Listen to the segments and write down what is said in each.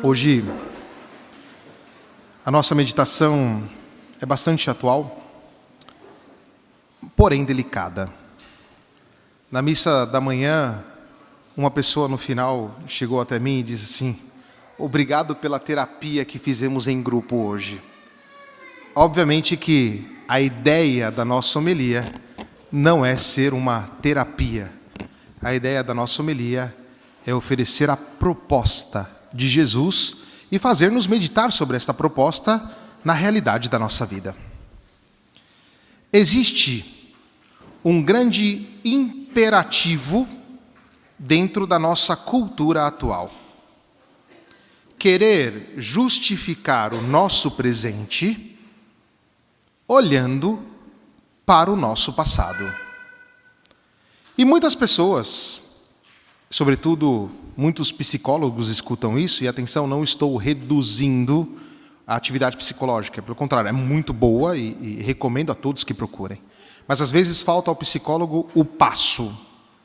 Hoje, a nossa meditação é bastante atual, porém delicada. Na missa da manhã, uma pessoa no final chegou até mim e disse assim: obrigado pela terapia que fizemos em grupo hoje. Obviamente que a ideia da nossa homilia não é ser uma terapia. A ideia da nossa homilia é oferecer a proposta de Jesus e fazer-nos meditar sobre esta proposta na realidade da nossa vida. Existe um grande imperativo dentro da nossa cultura atual. Querer justificar o nosso presente olhando para o nosso passado. E muitas pessoas, sobretudo muitos psicólogos escutam isso, e atenção, não estou reduzindo a atividade psicológica, pelo contrário, é muito boa e recomendo a todos que procurem. Mas às vezes falta ao psicólogo o passo,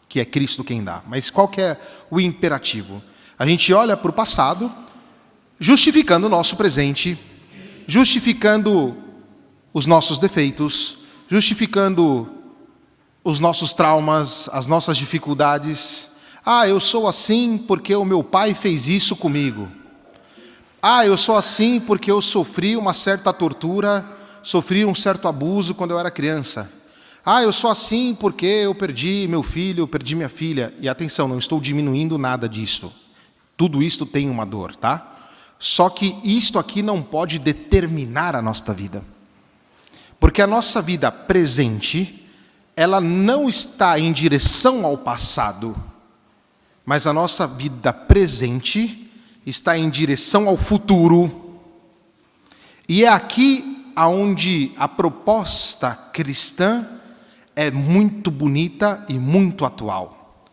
que é Cristo quem dá. Mas qual que é o imperativo? A gente olha para o passado, justificando o nosso presente, justificando os nossos defeitos, justificando os nossos traumas, as nossas dificuldades. Ah, eu sou assim porque o meu pai fez isso comigo. Ah, eu sou assim porque eu sofri uma certa tortura, sofri um certo abuso quando eu era criança. Ah, eu sou assim porque eu perdi meu filho, perdi minha filha. E atenção, não estou diminuindo nada disso. Tudo isto tem uma dor, tá? Só que isto aqui não pode determinar a nossa vida. Porque a nossa vida presente, ela não está em direção ao passado, mas a nossa vida presente está em direção ao futuro. E é aqui onde a proposta cristã é muito bonita e muito atual.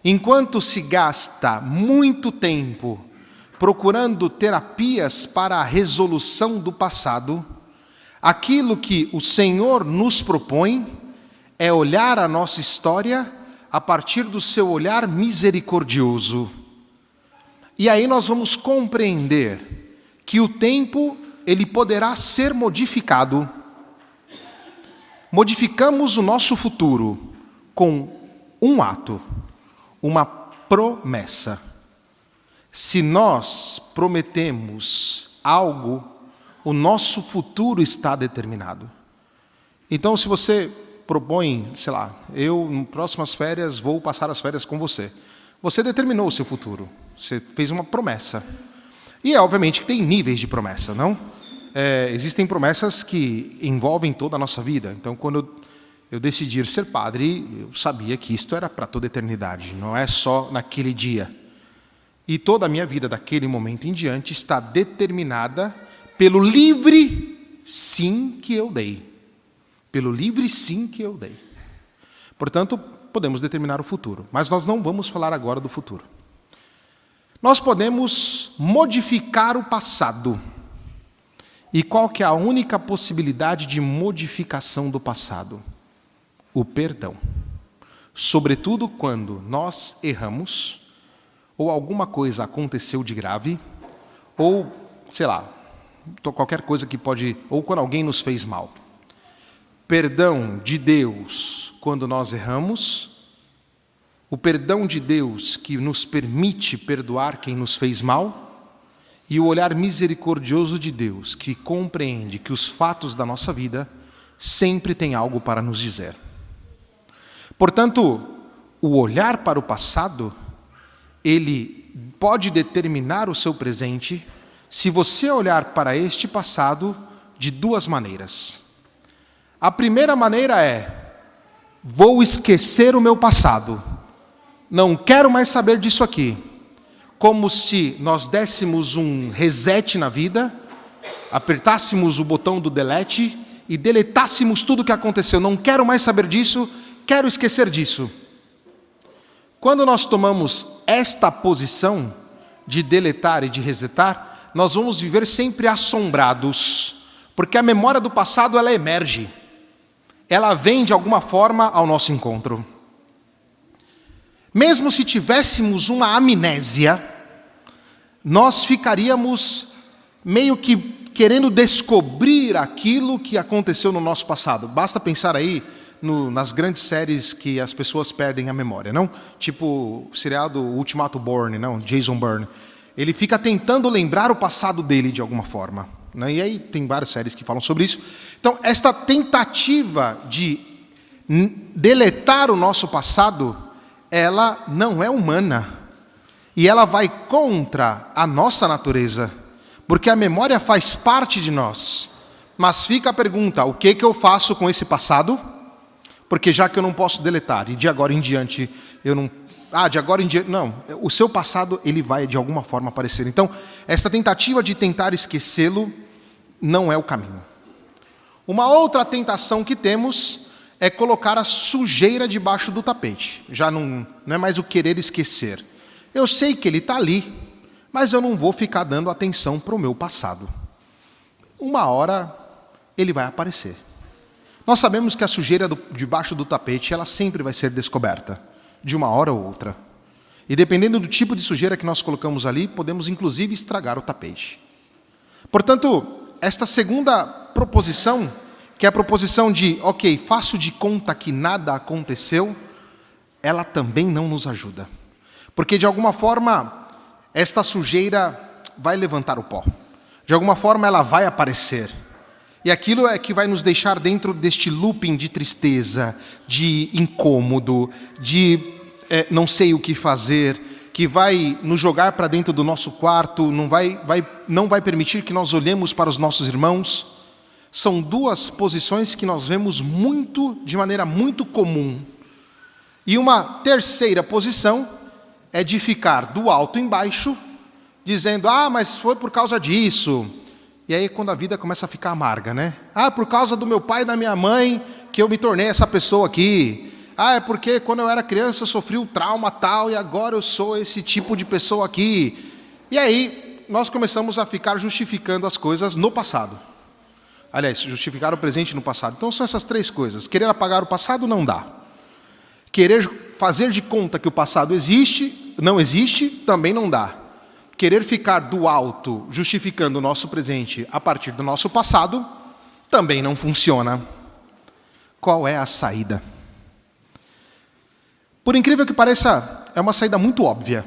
Enquanto se gasta muito tempo procurando terapias para a resolução do passado, aquilo que o Senhor nos propõe é olhar a nossa história a partir do seu olhar misericordioso. E aí nós vamos compreender que o tempo, ele poderá ser modificado. Modificamos o nosso futuro com um ato, uma promessa. Se nós prometemos algo, o nosso futuro está determinado. Então, se você propõe, sei lá, eu, nas próximas férias, vou passar as férias com você. Você determinou o seu futuro. Você fez uma promessa. E é obviamente que tem níveis de promessa, não? Existem promessas que envolvem toda a nossa vida. Então, quando eu decidi ser padre, eu sabia que isto era para toda a eternidade, não é só naquele dia. E toda a minha vida, daquele momento em diante, está determinada pelo livre sim que eu dei. Pelo livre sim que eu dei. Portanto, podemos determinar o futuro. Mas nós não vamos falar agora do futuro. Nós podemos modificar o passado. E qual que é a única possibilidade de modificação do passado? O perdão. Sobretudo quando nós erramos, ou alguma coisa aconteceu de grave, ou, sei lá, qualquer coisa que pode, ou quando alguém nos fez mal. Perdão de Deus quando nós erramos, o perdão de Deus que nos permite perdoar quem nos fez mal, e o olhar misericordioso de Deus que compreende que os fatos da nossa vida sempre têm algo para nos dizer. Portanto, o olhar para o passado, ele pode determinar o seu presente se você olhar para este passado de duas maneiras. A primeira maneira é: vou esquecer o meu passado. Não quero mais saber disso aqui. Como se nós dessemos um reset na vida, apertássemos o botão do delete e deletássemos tudo o que aconteceu. Não quero mais saber disso, quero esquecer disso. Quando nós tomamos esta posição de deletar e de resetar, nós vamos viver sempre assombrados, porque a memória do passado ela emerge. Ela vem de alguma forma ao nosso encontro. Mesmo se tivéssemos uma amnésia, nós ficaríamos meio que querendo descobrir aquilo que aconteceu no nosso passado. Basta pensar aí nas grandes séries que as pessoas perdem a memória, não? Tipo o seriado Ultimato Bourne, não? Jason Bourne. Ele fica tentando lembrar o passado dele de alguma forma, né? E aí tem várias séries que falam sobre isso. Então, esta tentativa de deletar o nosso passado, ela não é humana. E ela vai contra a nossa natureza, porque a memória faz parte de nós. Mas fica a pergunta, o que eu faço com esse passado? Porque já que eu não posso deletar, e de agora em diante eu não... de agora em diante... Não, o seu passado, ele vai de alguma forma aparecer. Então, essa tentativa de tentar esquecê-lo não é o caminho. Uma outra tentação que temos é colocar a sujeira debaixo do tapete. Já não é mais o querer esquecer. Eu sei que ele está ali, mas eu não vou ficar dando atenção para o meu passado. Uma hora ele vai aparecer. Nós sabemos que a sujeira debaixo do tapete, ela sempre vai ser descoberta, de uma hora ou outra. E dependendo do tipo de sujeira que nós colocamos ali, podemos inclusive estragar o tapete. Portanto, esta segunda proposição, que é a proposição de, ok, faço de conta que nada aconteceu, ela também não nos ajuda. Porque de alguma forma, esta sujeira vai levantar o pó. De alguma forma ela vai aparecer. E aquilo é que vai nos deixar dentro deste looping de tristeza, de incômodo, de não sei o que fazer, que vai nos jogar para dentro do nosso quarto, não vai permitir que nós olhemos para os nossos irmãos. São duas posições que nós vemos de maneira muito comum. E uma terceira posição é de ficar do alto embaixo, dizendo, mas foi por causa disso. E aí quando a vida começa a ficar amarga, né? Por causa do meu pai e da minha mãe que eu me tornei essa pessoa aqui. É porque quando eu era criança eu sofri um trauma tal e agora eu sou esse tipo de pessoa aqui. E aí nós começamos a ficar justificando as coisas no passado. Aliás, justificar o presente no passado. Então são essas três coisas. Querer apagar o passado não dá. Querer fazer de conta que o passado não existe, também não dá. Querer ficar do alto, justificando o nosso presente a partir do nosso passado, também não funciona. Qual é a saída? Por incrível que pareça, é uma saída muito óbvia.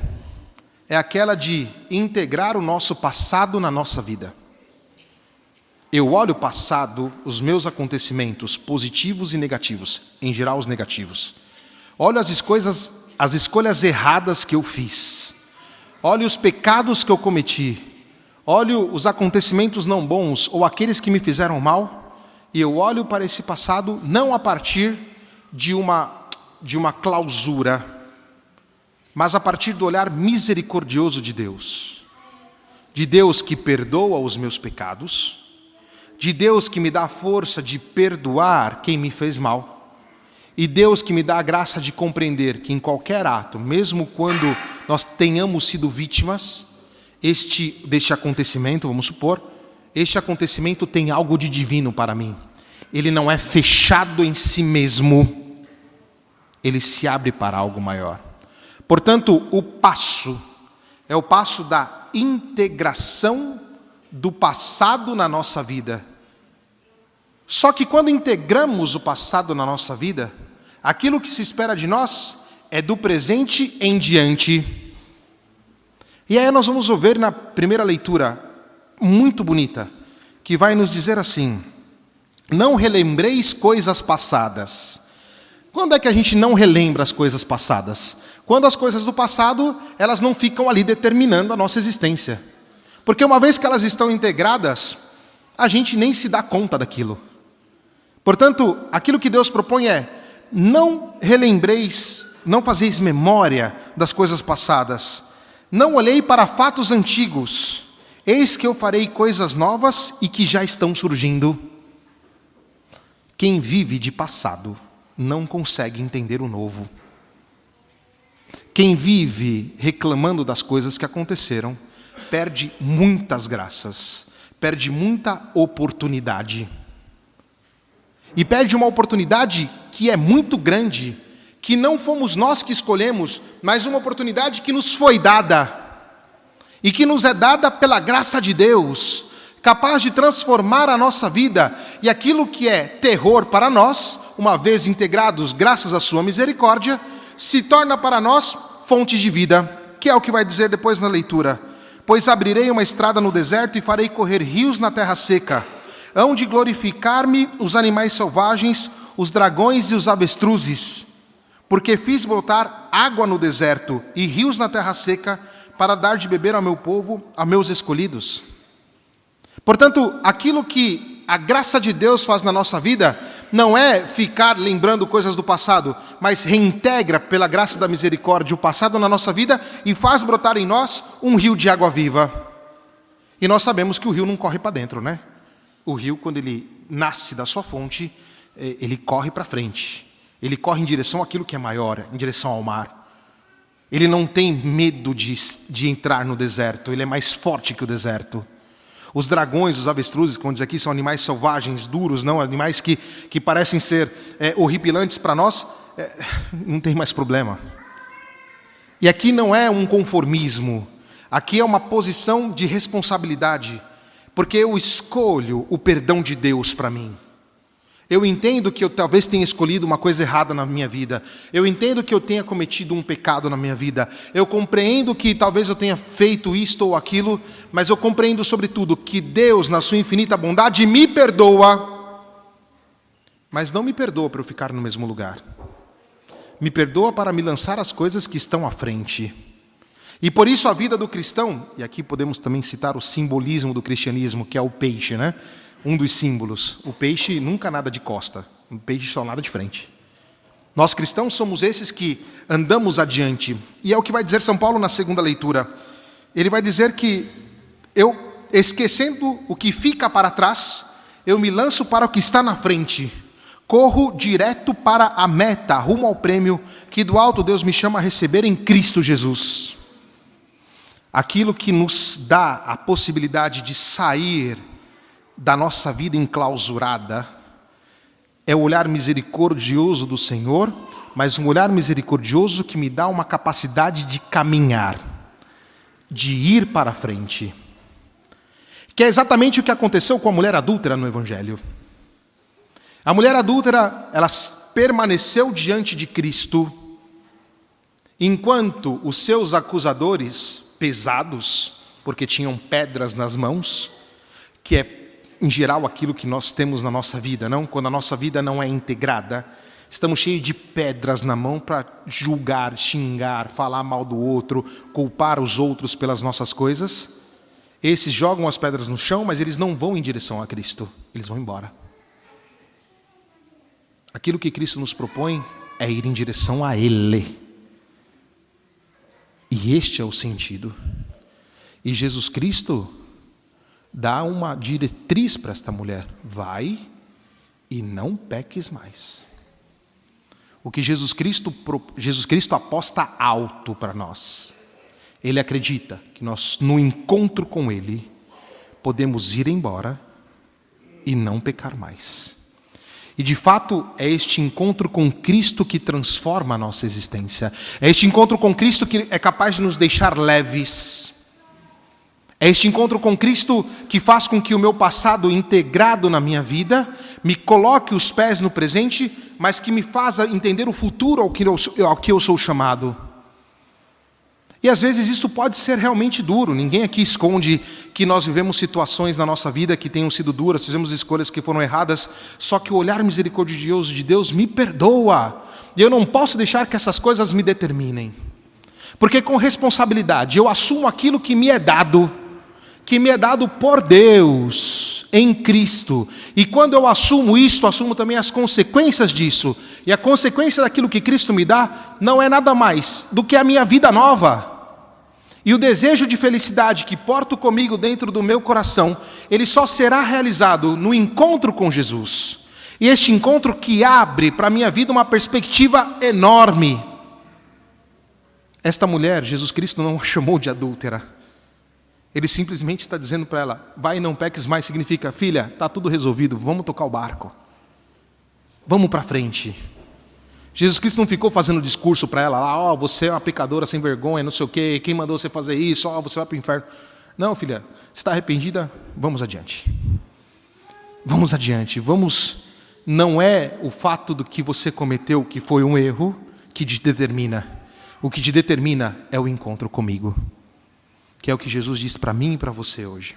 É aquela de integrar o nosso passado na nossa vida. Eu olho o passado, os meus acontecimentos, positivos e negativos, em geral os negativos. Olho as escolhas erradas que eu fiz. Olho os pecados que eu cometi. Olho os acontecimentos não bons ou aqueles que me fizeram mal. E eu olho para esse passado não a partir de uma clausura, mas a partir do olhar misericordioso de Deus. De Deus que perdoa os meus pecados. De Deus que me dá a força de perdoar quem me fez mal. E Deus que me dá a graça de compreender que em qualquer ato, mesmo quando nós tenhamos sido vítimas deste acontecimento, vamos supor, este acontecimento tem algo de divino para mim. Ele não é fechado em si mesmo, ele se abre para algo maior. Portanto, o passo é o passo da integração do passado na nossa vida. Só que quando integramos o passado na nossa vida, aquilo que se espera de nós é do presente em diante. E aí nós vamos ver na primeira leitura, muito bonita, que vai nos dizer assim: não relembreis coisas passadas. Quando é que a gente não relembra as coisas passadas? Quando as coisas do passado, elas não ficam ali determinando a nossa existência. Porque uma vez que elas estão integradas, a gente nem se dá conta daquilo. Portanto, aquilo que Deus propõe é: não relembreis, não fazeis memória das coisas passadas. Não olhei para fatos antigos. Eis que eu farei coisas novas e que já estão surgindo. Quem vive de passado não consegue entender o novo. Quem vive reclamando das coisas que aconteceram, perde muitas graças, perde muita oportunidade. E perde uma oportunidade que é muito grande, que não fomos nós que escolhemos, mas uma oportunidade que nos foi dada. e que nos é dada pela graça de Deus, capaz de transformar a nossa vida, e aquilo que é terror para nós, uma vez integrados graças à sua misericórdia, se torna para nós fonte de vida, que é o que vai dizer depois na leitura. Pois abrirei uma estrada no deserto e farei correr rios na terra seca. Hão de glorificar-me os animais selvagens, os dragões e os avestruzes, porque fiz brotar água no deserto e rios na terra seca, para dar de beber ao meu povo, a meus escolhidos. Portanto, aquilo que a graça de Deus faz na nossa vida não é ficar lembrando coisas do passado, mas reintegra pela graça da misericórdia o passado na nossa vida e faz brotar em nós um rio de água viva. E nós sabemos que o rio não corre para dentro, né? O rio, quando ele nasce da sua fonte, ele corre para frente. Ele corre em direção àquilo que é maior, em direção ao mar. Ele não tem medo de entrar no deserto, ele é mais forte que o deserto. Os dragões, os avestruzes, como diz aqui, são animais selvagens, duros, não animais que parecem ser horripilantes para nós, não tem mais problema. E aqui não é um conformismo, aqui é uma posição de responsabilidade, porque eu escolho o perdão de Deus para mim. Eu entendo que eu talvez tenha escolhido uma coisa errada na minha vida. Eu entendo que eu tenha cometido um pecado na minha vida. Eu compreendo que talvez eu tenha feito isto ou aquilo, mas eu compreendo sobretudo que Deus, na sua infinita bondade, me perdoa, mas não me perdoa para eu ficar no mesmo lugar. Me perdoa para me lançar as coisas que estão à frente. E por isso a vida do cristão, e aqui podemos também citar o simbolismo do cristianismo, que é o peixe, né? Um dos símbolos. O peixe nunca nada de costa, o peixe só nada de frente. Nós cristãos somos esses que andamos adiante. E é o que vai dizer São Paulo na segunda leitura. Ele vai dizer que eu, esquecendo o que fica para trás, eu me lanço para o que está na frente. Corro direto para a meta, rumo ao prêmio que do alto Deus me chama a receber em Cristo Jesus. Aquilo que nos dá a possibilidade de sair da nossa vida enclausurada é o olhar misericordioso do Senhor, mas um olhar misericordioso que me dá uma capacidade de caminhar, de ir para frente. Que é exatamente o que aconteceu com a mulher adúltera no Evangelho. A mulher adúltera, ela permaneceu diante de Cristo, enquanto os seus acusadores pesados, porque tinham pedras nas mãos, que é em geral aquilo que nós temos na nossa vida, não? Quando a nossa vida não é integrada, estamos cheios de pedras na mão para julgar, xingar, falar mal do outro, culpar os outros pelas nossas coisas. Esses jogam as pedras no chão, mas eles não vão em direção a Cristo, eles vão embora. Aquilo que Cristo nos propõe é ir em direção a Ele. E este é o sentido. E Jesus Cristo dá uma diretriz para esta mulher: vai e não peques mais. O que Jesus Cristo aposta alto para nós. Ele acredita que nós, no encontro com Ele, podemos ir embora e não pecar mais. E de fato é este encontro com Cristo que transforma a nossa existência. É este encontro com Cristo que é capaz de nos deixar leves. É este encontro com Cristo que faz com que o meu passado integrado na minha vida me coloque os pés no presente, mas que me faça entender o futuro ao que eu sou chamado. E às vezes isso pode ser realmente duro. Ninguém aqui esconde que nós vivemos situações na nossa vida que tenham sido duras, fizemos escolhas que foram erradas, só que o olhar misericordioso de Deus me perdoa. E eu não posso deixar que essas coisas me determinem. Porque com responsabilidade eu assumo aquilo que me é dado por Deus, em Cristo. E quando eu assumo isto, assumo também as consequências disso. E a consequência daquilo que Cristo me dá não é nada mais do que a minha vida nova. E o desejo de felicidade que porto comigo dentro do meu coração, ele só será realizado no encontro com Jesus. E este encontro que abre para a minha vida uma perspectiva enorme. Esta mulher, Jesus Cristo não a chamou de adúltera. Ele simplesmente está dizendo para ela: vai e não peques mais, significa: filha, está tudo resolvido, vamos tocar o barco. Vamos para frente. Jesus Cristo não ficou fazendo discurso para ela, ó, você é uma pecadora sem vergonha, não sei o quê, quem mandou você fazer isso, ó, você vai para o inferno. Não, filha, você está arrependida? Vamos adiante. Vamos adiante, vamos. Não é o fato do que você cometeu, que foi um erro, que te determina. O que te determina é o encontro comigo, que é o que Jesus diz para mim e para você hoje.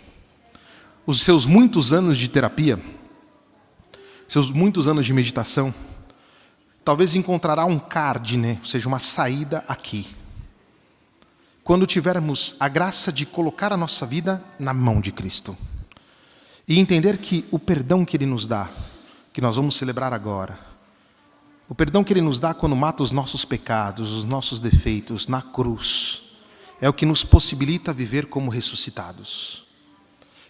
Os seus muitos anos de terapia, seus muitos anos de meditação, talvez encontrará um cardine, ou seja, uma saída aqui. Quando tivermos a graça de colocar a nossa vida na mão de Cristo. E entender que o perdão que Ele nos dá, que nós vamos celebrar agora, o perdão que Ele nos dá quando mata os nossos pecados, os nossos defeitos na cruz, é o que nos possibilita viver como ressuscitados.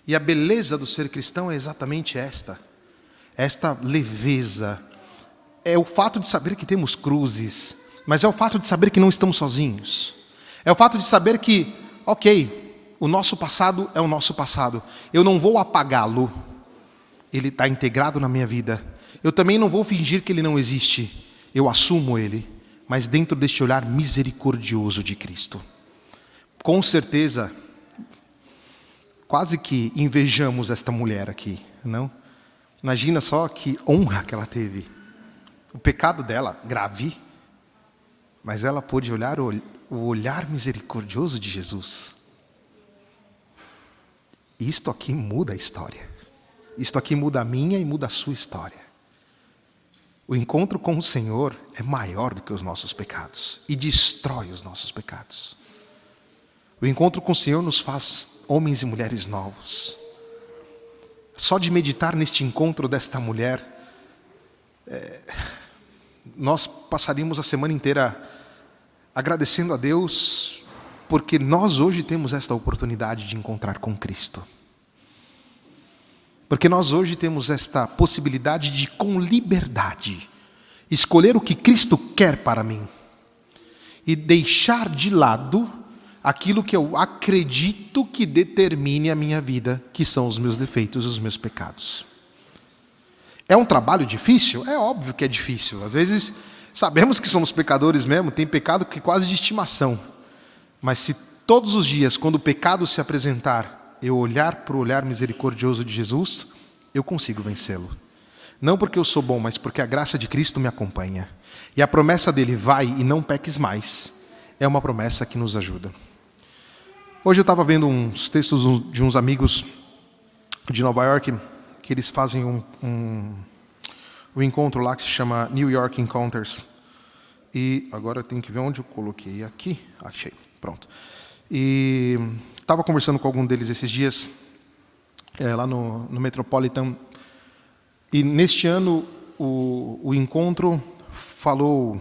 E a beleza do ser cristão é exatamente esta leveza. É o fato de saber que temos cruzes, mas é o fato de saber que não estamos sozinhos. É o fato de saber que, ok, o nosso passado é o nosso passado. Eu não vou apagá-lo. Ele está integrado na minha vida. Eu também não vou fingir que ele não existe. Eu assumo ele, mas dentro deste olhar misericordioso de Cristo. Com certeza, quase que invejamos esta mulher aqui, não? Imagina só que honra que ela teve. O pecado dela, grave, mas ela pôde olhar o olhar misericordioso de Jesus. Isto aqui muda a história. Isto aqui muda a minha e muda a sua história. O encontro com o Senhor é maior do que os nossos pecados e destrói os nossos pecados. O encontro com o Senhor nos faz homens e mulheres novos. Só de meditar neste encontro desta mulher, nós passaríamos a semana inteira agradecendo a Deus, porque nós hoje temos esta oportunidade de encontrar com Cristo. Porque nós hoje temos esta possibilidade de, com liberdade, escolher o que Cristo quer para mim e deixar de lado aquilo que eu acredito que determine a minha vida, que são os meus defeitos e os meus pecados. É um trabalho difícil? É óbvio que é difícil. Às vezes sabemos que somos pecadores mesmo, tem pecado que é quase de estimação. Mas se todos os dias, quando o pecado se apresentar, eu olhar para o olhar misericordioso de Jesus, eu consigo vencê-lo. Não porque eu sou bom, mas porque a graça de Cristo me acompanha. E a promessa dele, vai e não peques mais, é uma promessa que nos ajuda. Hoje eu estava vendo uns textos de uns amigos de Nova York, que eles fazem um encontro lá que se chama New York Encounters. E agora eu tenho que ver onde eu coloquei aqui. Achei, pronto. E estava conversando com algum deles esses dias, lá no Metropolitan. E neste ano o encontro falou: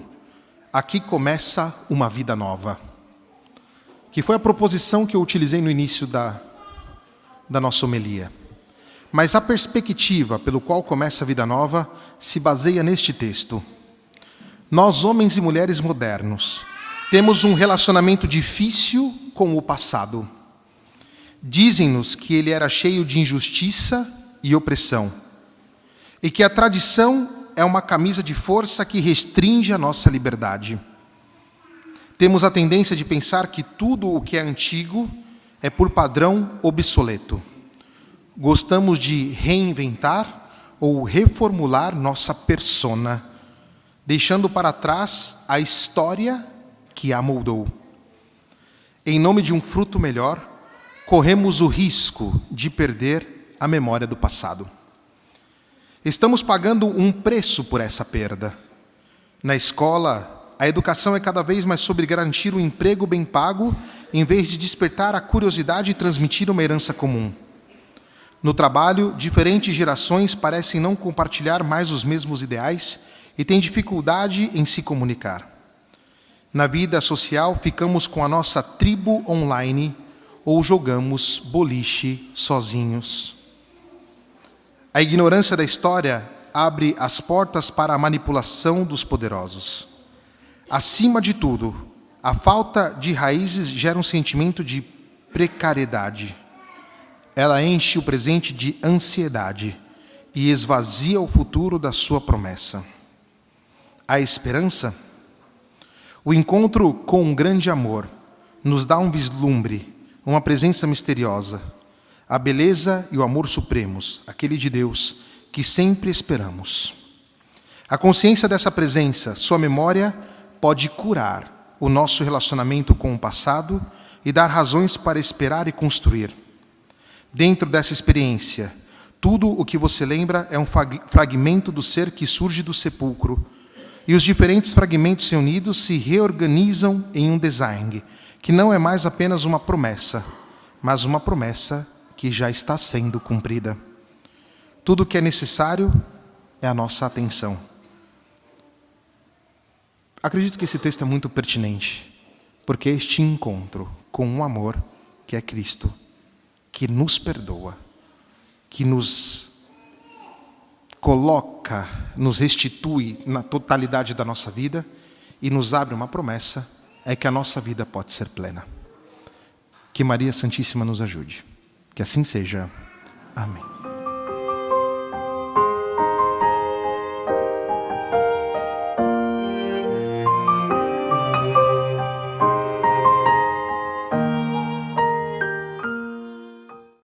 aqui começa uma vida nova. Que foi a proposição que eu utilizei no início da nossa homilia. Mas a perspectiva pelo qual começa a vida nova se baseia neste texto. Nós, homens e mulheres modernos, temos um relacionamento difícil com o passado. Dizem-nos que ele era cheio de injustiça e opressão, e que a tradição é uma camisa de força que restringe a nossa liberdade. Temos a tendência de pensar que tudo o que é antigo é, por padrão, obsoleto. Gostamos de reinventar ou reformular nossa persona, deixando para trás a história que a moldou. Em nome de um fruto melhor, corremos o risco de perder a memória do passado. Estamos pagando um preço por essa perda. Na escola, a educação é cada vez mais sobre garantir um emprego bem pago, em vez de despertar a curiosidade e transmitir uma herança comum. No trabalho, diferentes gerações parecem não compartilhar mais os mesmos ideais e têm dificuldade em se comunicar. Na vida social, ficamos com a nossa tribo online ou jogamos boliche sozinhos. A ignorância da história abre as portas para a manipulação dos poderosos. Acima de tudo, a falta de raízes gera um sentimento de precariedade. Ela enche o presente de ansiedade e esvazia o futuro da sua promessa. a esperança? O encontro com um grande amor nos dá um vislumbre, uma presença misteriosa, a beleza e o amor supremos, aquele de Deus que sempre esperamos. A consciência dessa presença, sua memória, pode curar o nosso relacionamento com o passado e dar razões para esperar e construir. Dentro dessa experiência, tudo o que você lembra é um fragmento do ser que surge do sepulcro, e os diferentes fragmentos reunidos se reorganizam em um design, que não é mais apenas uma promessa, mas uma promessa que já está sendo cumprida. Tudo o que é necessário é a nossa atenção. Acredito que esse texto é muito pertinente, porque este encontro com um amor que é Cristo, que nos perdoa, que nos coloca, nos restitui na totalidade da nossa vida e nos abre uma promessa, é que a nossa vida pode ser plena. Que Maria Santíssima nos ajude. Que assim seja. Amém.